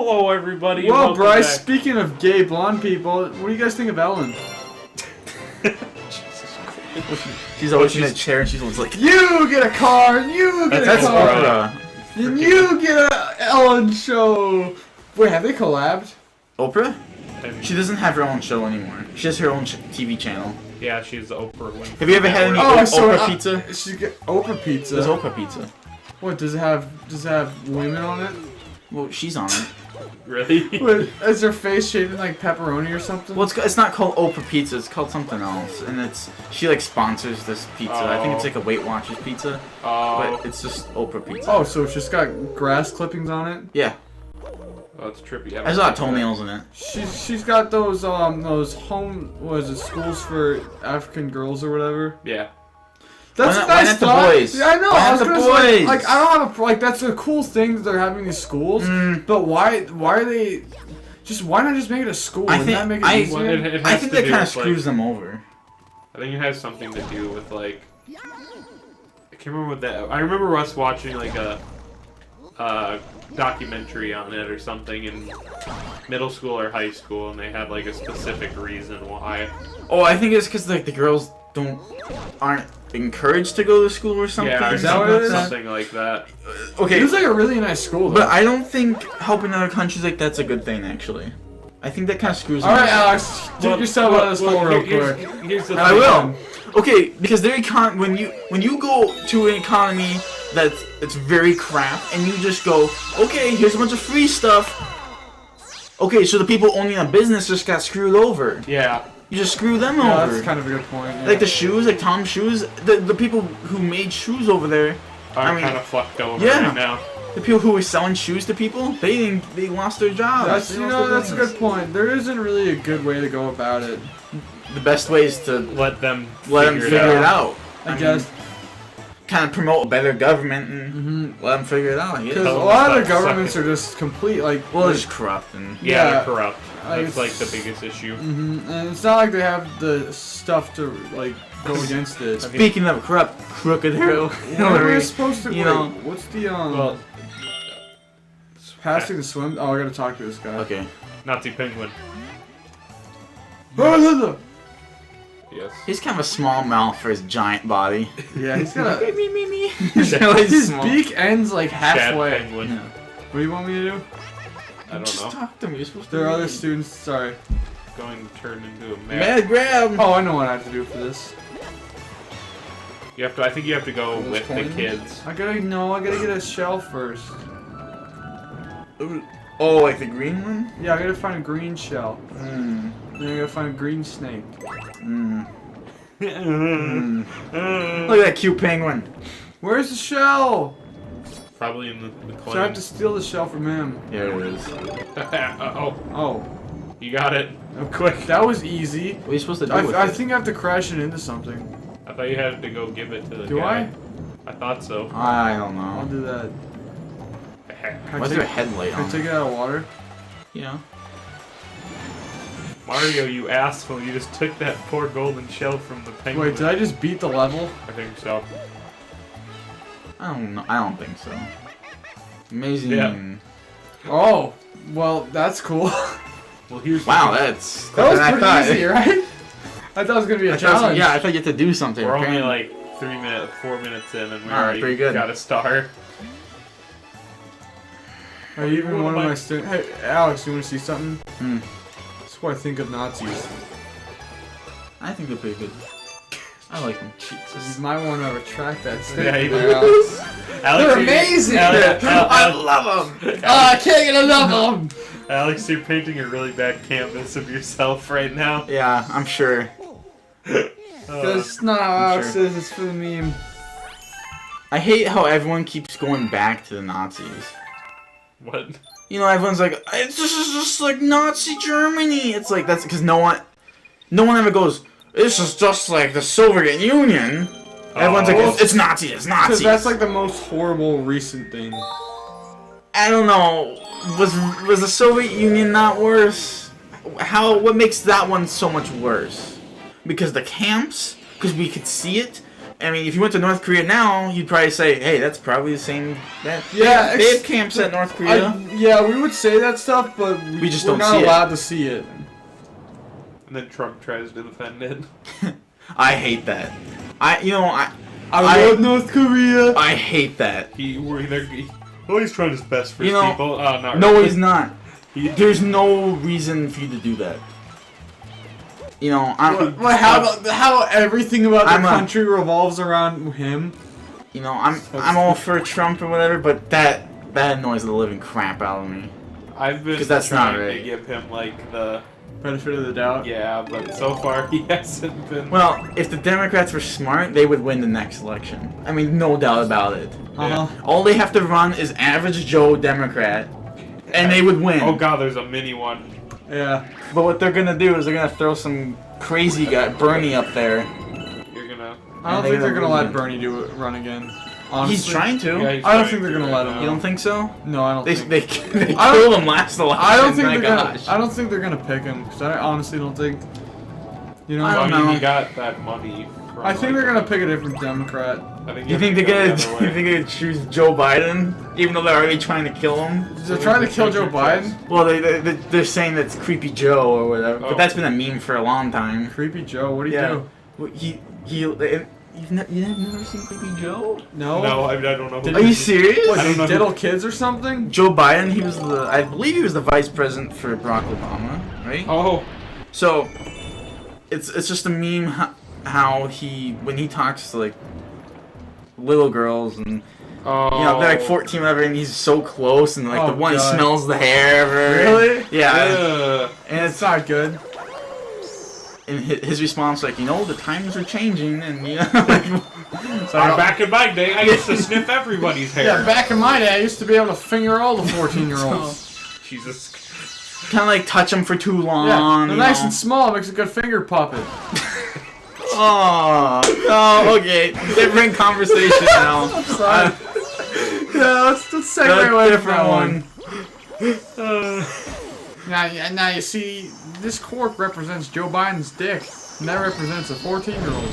Hello, everybody. Well, welcome Bryce, back. speaking of gay blonde people, what do you guys think of Ellen? She's always in a chair and she's always like, You get a car, and you get that's a car, Oprah. and you get a Ellen show. Wait, have they collabed? Oprah? And, She doesn't have her own show anymore. She has her own TV channel. yeah, she's Oprah Winfrey. Have you ever had any Oh, I saw Oprah pizza? She get Oprah pizza. There's Oprah pizza. What does it have women on it? Well, she's on it. Really? Wait, is her face shaped like pepperoni or something? Well, it's not called Oprah Pizza. It's called something else. And she like sponsors this pizza. I think it's like a Weight Watchers pizza. Oh, But it's just Oprah Pizza. Oh, so it's just got grass clippings on it. Yeah. that's trippy. There's a lot of toenails in it. She's got those home schools for African girls or whatever. Yeah. That's Why a not- why nice not the thought. boys? Yeah, I know. Why I not was the gonna say, boys? like I don't have a that's a cool thing that they're having these schools. But why are they? Why not just make it a school? I Wouldn't that make it Well, easier? it I has think to that do kind of with, like- screws them over. I think it has something to do with like. I can't remember what that. I remember us watching like a documentary on it or something in middle school or high school, and they had like a specific reason why. Oh, I think it's because like the girls aren't encouraged to go to school or something. Yeah, or Is that what it is? something like that. Okay, It was like a really nice school. Though. but I don't think helping other countries like that's a good thing actually. I think that kind of screws them All right, over. Alex, dig yourself out of this hole real quick. Here's the I thing. will. Okay, because their when you go to an economy it's very crap and you just go, okay, here's a bunch of free stuff. Okay, so the people owning a business just got screwed over. Yeah. You just screw them Yeah, over. that's kind of a good point. Yeah. Like the shoes, like Tom's shoes, the people who made shoes over there, Are I mean, kind of fucked over yeah. right now. the people who were selling shoes to people, they lost their jobs. That's They lost their that's a business. good point. There isn't really a good way to go about it. The best way is to Let them figure it out. I guess Kind of promote a better government and let them figure it out. I guess. because a Tell them lot of the stop governments sucking. are just complete like. Well, like, it's corrupt and Yeah, Yeah. they're corrupt. I- That's like the biggest issue. and it's not like they have the stuff to like go against it. speaking of corrupt, crooked Hillary. What are we supposed to? you wait, know. what's the Well, passing the swim? Oh, I gotta talk to this guy. Okay. Nazi penguin. Yes. He's kind of a small mouth for his giant body. Yeah, he's got a. me. His beak ends like Chad halfway. penguin. Yeah. What do you want me to do? I don't Just know. talk to me. You're supposed to. There are other students. Sorry. Going to turn into a man. Mad grab. Oh, I know what I have to do for this. You have to. I think you have to go Those with coins? the kids. I gotta get a shell first. Oh, like the green one? Yeah, I gotta find a green shell. Hmm. Then I gotta find a green snake. Hmm. Look at that cute penguin. Where's the shell? Probably in the So I have claim. to steal the shell from him. There it is. Oh, Oh, you got it. Quick. that was easy. What are you supposed to do with I it? think I have to crash it into something. I thought you had to go give it to the Do guy. I thought so. I don't I'll know. do that. Can I Why's take- there a headlight Can I on? take it out of water? Yeah. Mario, you asshole! You just took that poor golden shell from the penguin. Wait, did I just beat the level? I think so. I don't know. I don't think so. Amazing. Yeah. Oh, well, that's cool. Well, here's the Wow, thing. that's That was quicker than I pretty thought. easy, right? I thought it was gonna be a I thought, challenge. yeah, I thought you had to do something. We're only apparently. like 4 minutes in, and we Alright, already pretty good. got a star. Are you even What one of am I- my students? Hey, Alex, you want to see something? Hmm. That's what I think of Nazis. I think they're pretty good. I like them. You might want to retract that Yeah, statement you there, do. Alex. Alex, They're you- amazing! I love them. I can't get enough of them! Alex, you're painting a really bad canvas of yourself right now. Yeah, I'm sure. Because it's not how I'm Alex sure. says, it's for the meme. I hate how everyone keeps going back to the Nazis. What? You know, everyone's like, this is just like Nazi Germany. It's like, that's because no one ever goes, this is just like the Soviet Union. Everyone's like, Oh. it's Nazis, it's Because Nazis. that's like the most horrible recent thing. I don't know. Was the Soviet Union not worse? What makes that one so much worse? Because the camps? Because we could see it? I mean, if you went to North Korea now, you'd probably say, "Hey, that's probably the same." Yeah, they have camps at North Korea. Yeah, we would say that stuff, but We just we're don't not see it. allowed to see it. And then Trump tries to defend it. I hate that. I I love North Korea. I hate that. He's trying his best for You his know, people. Oh, not No, really. he's not. There's no reason for you to do that. You know, How everything about I'm the a- country revolves around him. You know, I'm all for Trump or whatever, but that annoys the living crap out of me. I've been 'Cause that's not trying right. to give him like the Benefit of the doubt. yeah, but so far he hasn't been. Well, if the Democrats were smart, they would win the next election. I mean, no doubt about it. Uh-huh. All they have to run is average Joe Democrat, and they would win. Oh god, there's a mini one. Yeah. But what they're gonna do is they're gonna throw some crazy guy, Bernie, up there. You're gonna. I don't they're think they're gonna gonna let lose Bernie run again. Honestly. He's trying to. Yeah, he's I don't trying think they're to gonna right let him. now. You don't think so? No, I don't They think. they I don't- killed him last election. I don't think my they're gonna. gosh. I don't think they're gonna pick him because I honestly don't think. You know. I don't Well, I mean, know. he got that money. From, I think they're gonna pick a different Democrat. I think You think they're go gonna? the other You way. think they're gonna choose Joe Biden, even though they're already trying to kill him? They're trying to kill Joe Biden. Well, they're saying that's Creepy Joe or whatever, Oh. but that's been a meme for a long time. Creepy Joe. What do you Yeah. do? Well, you've never seen Creepy Joe? No. No, I don't know. Who Are you he is. serious? What, I did don't he know who- diddle kids or something? Joe Biden, I believe he was the vice president for Barack Obama, right? Oh, So, it's just a meme how when he talks to like little girls and oh. you know they're like 14 whatever and he's so close and like Oh, the one God. smells the hair of her. Really? Yeah. Ugh. And It's not good. and his response like, you know, the times are changing and you know like, Back in my day, I used to sniff everybody's hair. Yeah, back in my day, I used to be able to finger all the 14-year-olds. Jesus. kind of like touch them for too long. Yeah, they're you nice know. and small. Makes a good finger puppet. Oh, no, okay. Different conversation now. Sorry. Yeah, let's segue That's away a from different that one. Now you see, this cork represents Joe Biden's dick, and that represents a 14-year-old.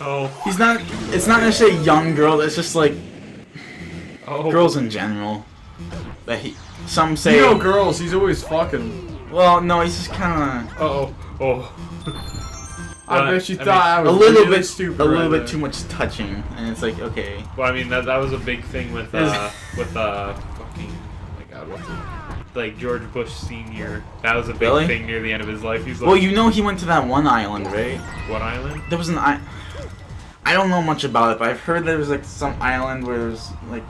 Oh. He's not. It's not necessarily a young girl. It's just like Oh. girls in general. That some say. You know, girls, he's always fucking. Well, no, he's just kind of Oh. Oh. I bet you I thought I a was little really bit stupid. a little right bit too much touching, and it's like okay. Well, I mean that was a big thing with fucking oh my god, what's it? Like George Bush Senior. That was a big Really? thing near the end of his life. He's like, Well, you know he went to that one island, right? what island? There was an I don't know much about it, but I've heard there was like some island where there was like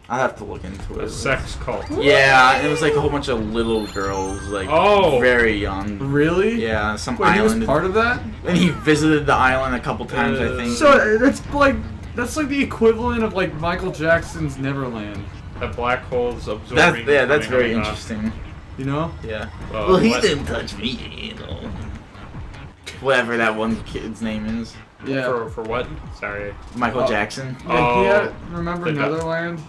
I'll have to look into A it. sex cult. Yeah, it was like a whole bunch of little girls, like Oh. very young. Really? Yeah, some Wait, he was island. part of that? And he visited the island a couple times, I think. So that's like the equivalent of like Michael Jackson's Neverland. The black holes absorbing. that's coming very out of interesting. You know? Yeah. Well, Well, he what- didn't touch me, you know. Whatever that one kid's name is. Yeah. For what? Sorry. Michael Oh. Jackson. Yeah, he Oh, had, remember the duck. Netherland?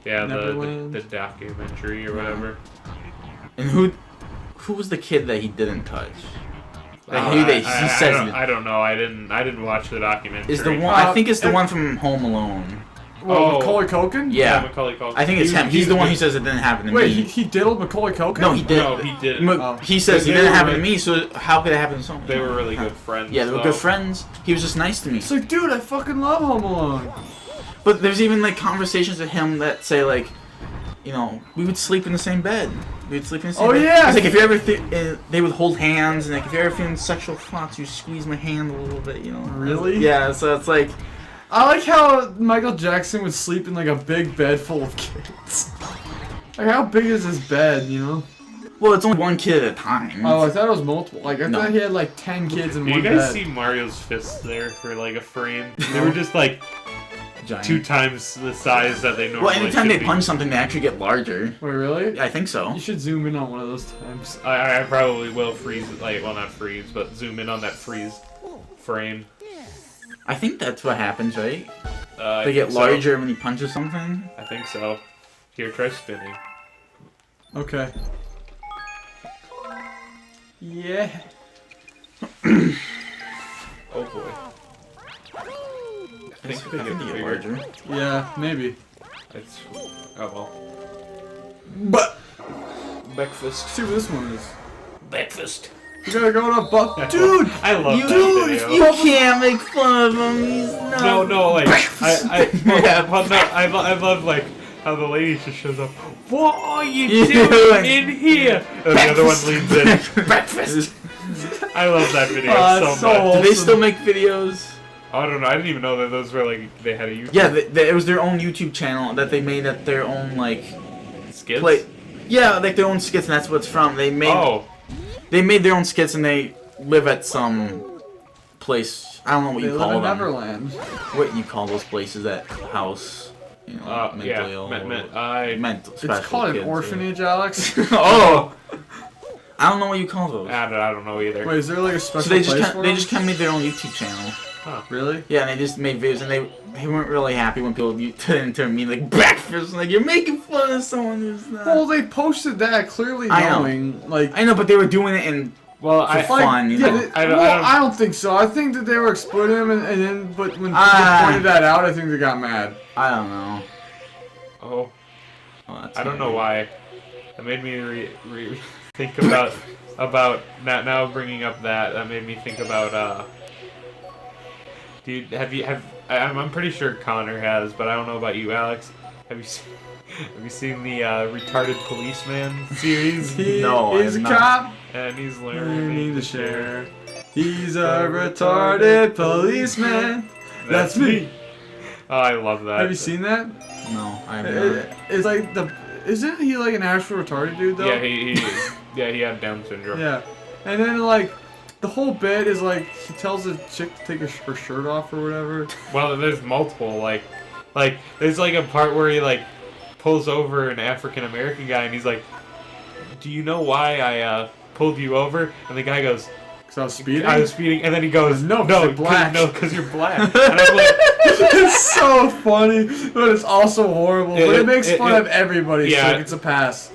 Yeah, Neverland. the documentary or whatever. And who was the kid that he didn't touch? Like, Oh, who they, I he says don't, I don't know. I didn't watch the documentary. is the one. I think it's the one from Home Alone. What, Oh. Macaulay Culkin? Yeah. Macaulay Culkin. I think it's him. He's the one who says it didn't happen to Wait, me. he diddled Macaulay Culkin? No, he did. No, he didn't. Oh. He says They it didn't were happen to really- me. So how could it happen to someone? They were really good friends. Yeah, they were though. good friends. He was just nice to me. It's like, dude, I fucking love Home Alone. But there's even like conversations with him that say like, you know, we would sleep in the same bed. We would sleep in the same Oh, bed. yeah. It's like if you ever they would hold hands, and like if you're ever feeling sexual thoughts, you squeeze my hand a little bit, you know. Really? Yeah. So it's like, I like how Michael Jackson would sleep in like a big bed full of kids. Like, how big is his bed, you know? well, it's only one kid at a time. Oh, I thought it was multiple. Like, I No. thought he had like 10 kids in Did one you guys bed. see Mario's fists there for like a frame? They were just like Giant. 2 times the size that they normally Well, anytime should they be. punch something, they actually get larger. Wait, really? I think so. You should zoom in on one of those times. I probably will freeze it, like, well, not freeze, but zoom in on that freeze frame. I think that's what happens, right? I They get think so. larger when he punches something. I think so. Here, try spinning. Okay. Yeah. Oh boy. I think they I think get they get bigger. larger. Yeah, maybe. It's, oh well. But Breakfast. See what this one is. Breakfast. You gotta go to Buck. Dude! I love that dude, video. you can't make fun of him. He's not. No, like Yeah. I love like how the lady just shows up. What are you Yeah. doing in here? And the other one leans in. Breakfast. I love that video That's so so much. Do they still make videos? I don't know. I didn't even know that those were like they had a YouTube. Yeah, it was their own YouTube channel that they made at their own like skits. play. Yeah, like their own skits, and that's what it's from. They made their own skits, and they live at some place. I don't know what They you live call in them. Neverland. What you call those places? That house, you know, mentally yeah. ill. Mental It's special called an kids, orphanage, Alex. Oh, I don't know what you call those. I don't know either. Wait, is there like a special So they place just for they them? just kind of made their own YouTube channel. Really? Yeah, and they just made videos, and they weren't really happy when people turned to me like breakfast, like you're making fun of someone who's not. Well, they posted that clearly I know. knowing, like, I know, but they were doing it in Well, for I fun, you know. I don't think so. I think that they were exploiting him, and then, but when people pointed that out, I think they got mad. I don't know. Oh, Well, that's I don't know maybe- why. That made me think about now bringing up that made me think about dude, I'm pretty sure Connor has, but I don't know about you, Alex. Have you seen the retarded policeman series? He No, I is a have not. cop. And he's Learning learning to share. He's a retarded policeman. That's me. Oh, I love that. Have you seen that? No, I have not. It's like isn't he like an actual retarded dude though? Yeah, he had Down syndrome. Yeah. And then like the whole bit is like he tells a chick to take her shirt off or whatever. Well, there's multiple like there's like a part where he like pulls over an African American guy and he's like, "Do you know why I pulled you over?" And the guy goes, Cause I was speeding. "I was speeding," and then he goes, No, 'cause no, you're black." no, because you're black." And I'm like, It's so funny, but it's also horrible. But it makes fun of everybody, yeah. so it gets a pass.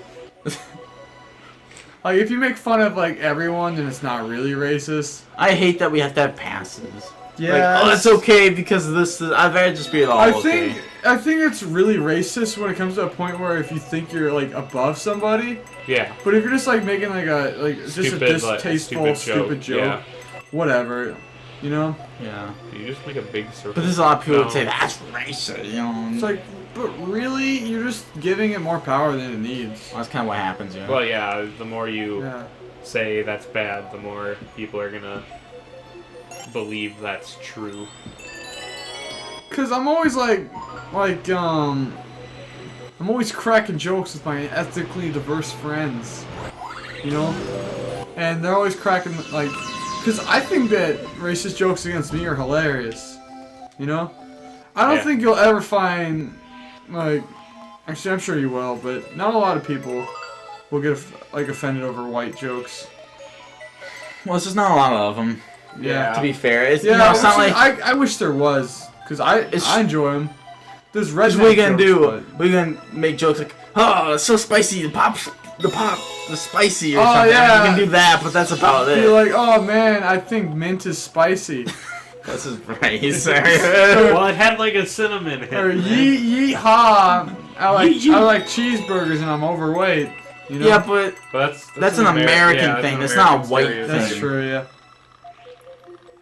Like if you make fun of like everyone, then it's not really racist. I hate that we have to have passes. Yeah, Like, oh, it's okay because this is. I'd rather just be all I okay. think it's really racist when it comes to a point where if you think you're like above somebody, yeah, but if you're just like making like just a Stupid, like, distasteful, stupid stupid joke, yeah. whatever, you know. Yeah. You just make a big circle. But there's a lot of people No. that say that's racist, you know. It's like, but really, you're just giving it more power than it needs. Well, that's kind of what happens, you know. Well, yeah, the more you Yeah. say that's bad, the more people are gonna believe that's true. Cause I'm always I'm always cracking jokes with my ethnically diverse friends, you know, and they're always cracking like, cause I think that racist jokes against me are hilarious, you know. I don't Yeah. think you'll ever find like, actually I'm sure you will, but not a lot of people will get like offended over white jokes. Well, it's just not a lot of them. Yeah. To be fair, it's, Yeah, you know, it's not like. I wish there was, cause I enjoy them. There's What redneck are you gonna do? jokes, but- We're gonna make jokes like, oh, it's so spicy, the spicy or Oh, something. yeah. You can do that, but that's about it. You're like, oh man, I think mint is spicy. That's his phrase. Well, it had like a cinnamon hit. Or man. yeet ha. Yeet, yeet. I like cheeseburgers and I'm overweight. You know? Yeah, but But that's an American yeah, thing. that's That's an not a white American that's thing. true. Yeah.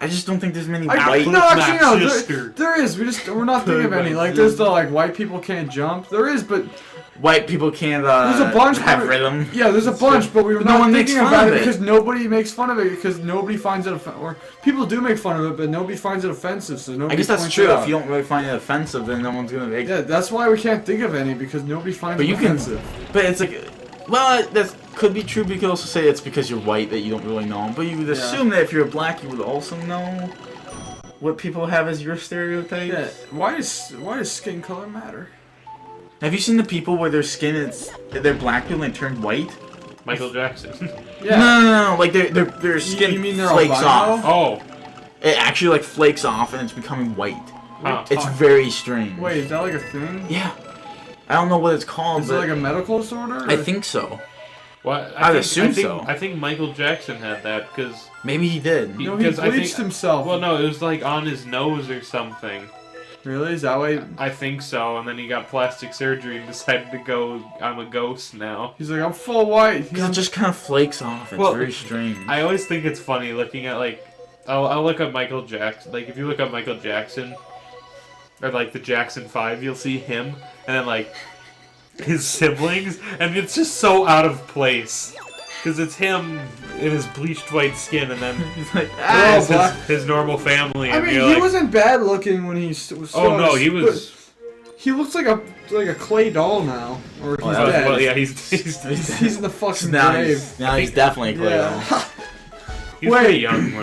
I just don't think there's many No, white. actually no. Snap sister. There is. We're not thinking of any. Like there's the like white people can't jump. There is, but White people can't there's a bunch. have but- rhythm. Yeah, there's a bunch, but we were But no not one makes thinking fun about of it it. because nobody makes fun of it because nobody finds it or people do make fun of it, but nobody finds it offensive. So nobody. I guess that's points true. it out. If you don't really find it offensive, then no one's gonna make. Yeah, that's why we can't think of any because nobody finds But it you can- offensive. But it's like, well, that could be true. But you could also say it's because you're white that you don't really know. But you would assume that if you're black, you would also know what people have as your stereotypes. Yeah. Why does skin color matter? Have you seen the people where their skin is they're black people and turn white? Michael Jackson. Yeah. No. Like their skin You mean they're flakes albino? off. Oh. It actually like flakes off and it's becoming white. Huh. It's very strange. Wait, is that like a thing? Yeah. I don't know what it's called, Is it but like a medical disorder? I or- think so. Well, I'd assume so. I think Michael Jackson had that because Maybe he did. No, he because I bleached think himself. well, no, it was like on his nose or something. Really? Is that why? I think so, and then he got plastic surgery and decided to go. I'm a ghost now. He's like, I'm full white. Because it just kind of flakes off. It's Well, very strange. I always think it's funny looking at like, I'll look up Michael Jackson. Like if you look up Michael Jackson, or like the Jackson 5, you'll see him, and then like his siblings, and it's just so out of place. Because it's him in his bleached white skin, and then He's like, Ah, it's black. his normal family. I And mean, you're he like, wasn't bad looking when he was. oh no, he was. He looks like a clay doll now, or he's that was- dead. Well, yeah, he's He's in the fucking now grave. he's definitely a clay doll. Yeah. he was Wait. pretty young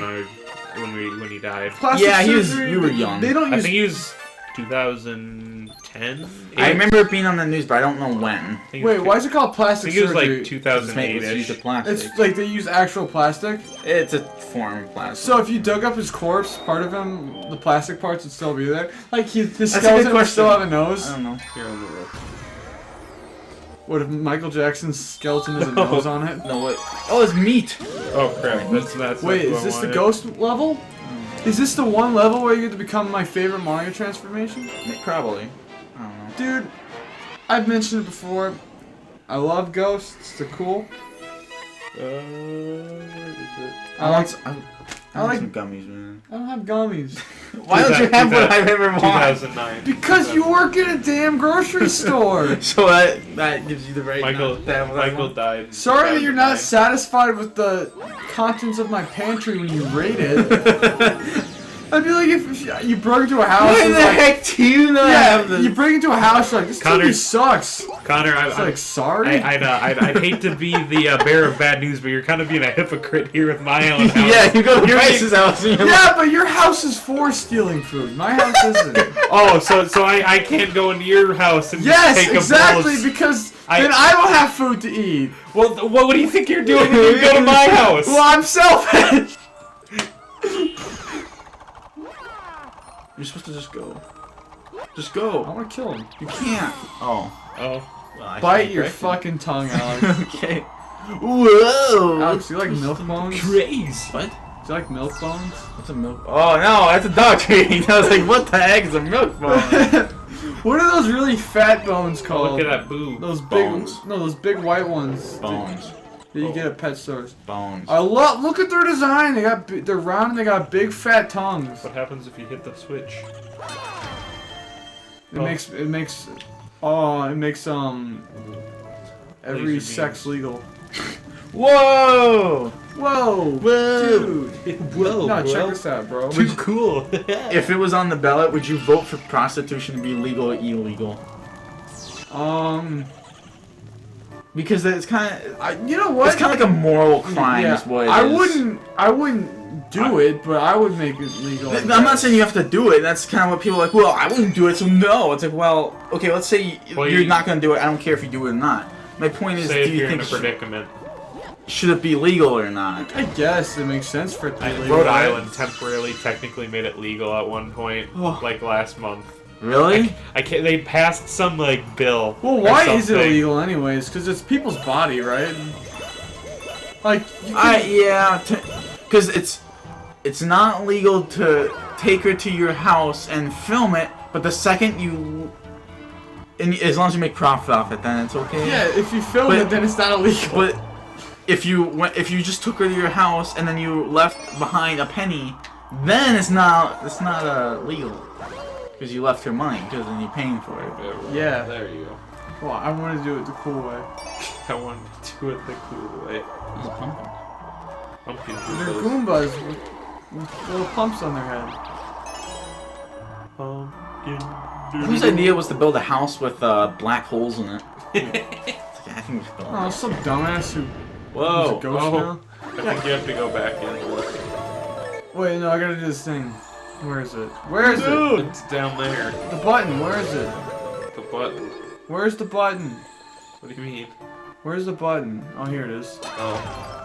when he died. Plastic Yeah, surgery, we were young. They don't I use. think he was 2010. I remember it being on the news, but I don't know when. Wait, why is it called I plastic think it was surgery? like It's 2008ish. used of plastic. It's like they use actual plastic. It's a form of plastic. So if you dug up his corpse, part of him, the plastic parts would still be there. Like his That's a good skeleton would question. still have a nose. I don't know. Here, let me look. What if Michael Jackson's skeleton has a No. nose on it? No, what? Oh, it's meat. Oh crap! That's Wait, not is who I this the wanted. ghost level? Is this the one level where you get to become my favorite Mario transformation? Probably. I don't know. Dude, I've mentioned it before. I love ghosts. They're cool. Where is it? I like. I like like- some gummies, man. I don't have gummies. Why don't you have what I've ever wanted? 2009. Because you work in a damn grocery store. So that gives you the right. Michael not to have what I Michael want. died. Sorry that you're not 2009. satisfied with the contents of my pantry when you rate it. I'd be like if you broke into a house Why and the like, heck do you not have yeah, this? you break into a house you're like this Connor- TV sucks. Connor, It's like sorry. I'd hate to be the bearer of bad news, but you're kind of being a hypocrite here with my own house. Yeah, you go to You're Bryce's house and you're Yeah, but your house is for stealing food. My house isn't. Oh, so I can't go into your house and Yes, take a exactly, bowl of... because I- then I don't have food to eat. Well, what do you think you're doing when you go to my house? Well, I'm selfish. You're supposed to just go. Just I go. want to kill him. You can't. Oh. Oh, Well, I Bite can't your correct you. fucking tongue, Alex. Okay. Whoa. Alex, you like milk bones? Do Crazy. What? you like milk bones? What's a milk? Oh no, that's a dog treat. I was like, what the heck is a milk bone? What are those really fat bones called? look at that boob. Those big, Bones. no, those big white ones Bones. that you get at pet stores. Bones. I love. Look at their design. They got, they're round and they got big fat tongues. What happens if you hit the switch? It makes, every Laser sex beams. legal. Whoa! Whoa, Whoa! dude. Whoa, No, check this out, bro. Too cool. If it was on the ballot, would you vote for prostitution to be legal or illegal? Because it's kind of, You know what? it's kind of like a moral crime, Yeah, is what it is. I wouldn't do it, but I would make it legal. I I'm not guess. saying you have to do it. That's kind of what people are like. Well, I wouldn't do it, so no. It's like, well, okay, let's say Well, you're you- not gonna do it. I don't care if you do it or not. My point is, Say do if you you're in think a predicament. should it be legal or not? I guess it makes sense for it to be legal. Rhode right? Island temporarily technically made it legal at one point, Oh. like last month. Really? I can't. They passed some like bill. Well, or why is it something. illegal anyways? Because it's people's body, right? Like, you can, Yeah, because it's not legal to take her to your house and film it, but the second you, and as long as you make profit off it, then it's okay. yeah, if you film But- it, then it's not illegal. But if you just took her to your house and then you left behind a penny, then it's not legal because you left her money because then you're paying for it. Yeah. There you go. Well, I want to do it the cool way. I wanted to do it the cool way. He's a pumpkin. Pumpkin They're Goombas. Goombas with little pumps on their head. Pumpkin. Whose idea was to build a house with black holes in it? It's like, I think we should build Oh, it. some dumbass who's Whoa. a ghost Oh. now. I think you have to go back in. Wait, no, I gotta do this thing. Where is it? Where is it? Dude, it's down there. The button, where is it? The button. Where's the button? What do you mean? Where's the button? Oh, here it is. Oh.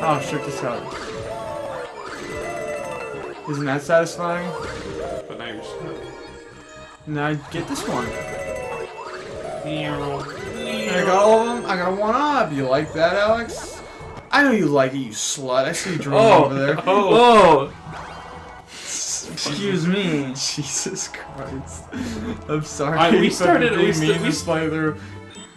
Oh, check this out. Isn't that satisfying? But now you're stuck. Now get this one. I got all of them. I got a 1-up. You like that, Alex? I know you like it, you slut. I see you drawing over there. Oh! Excuse me. Jesus Christ. I'm sorry. We started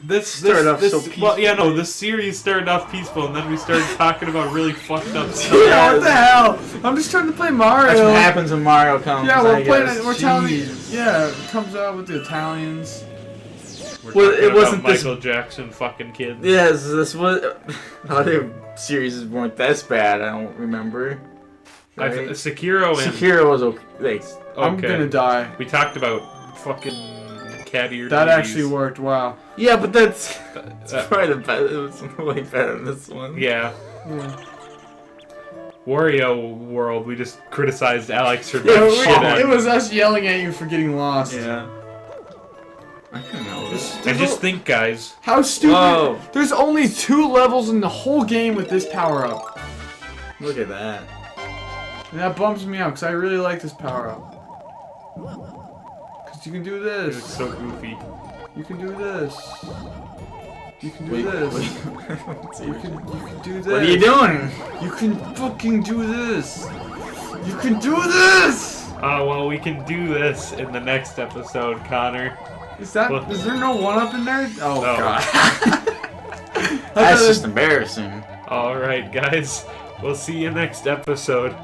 This started off so peaceful. Well, yeah, no, this series started off peaceful, and then we started talking about really fucked up stuff. Yeah, what the hell? I'm just trying to play Mario. That's what happens when Mario comes. Yeah, we're I playing guess. it. We're telling you. Jeez. Yeah, it comes out with the Italians. We're Well, talking it wasn't about this- Michael Jackson fucking kids. Yes, this was. Other series weren't that bad. I don't remember. Right? Sekiro and Sekiro was okay. Like, I'm gonna die. We talked about fucking cat ear. That TVs. actually worked. Wow. yeah, but that's Uh, probably the best. It was way better than this one. yeah. Yeah. Wario World, we just criticized Alex for Yeah, doing shit at. it was us yelling at you for getting lost. Yeah. I can know this. And just think, guys. How stupid! Whoa. There's only 2 levels in the whole game with this power up. Look at that. And that bums me out because I really like this power up. Because you can do It's this. so goofy. You can do this. You can do Wait, this. wait. You can do this. What are you doing? You can fucking do this. You can do this. Well, we can do this in the next episode, Connor. Is there no 1-up in there? Oh No. god. That's just embarrassing. Alright, guys. We'll see you next episode.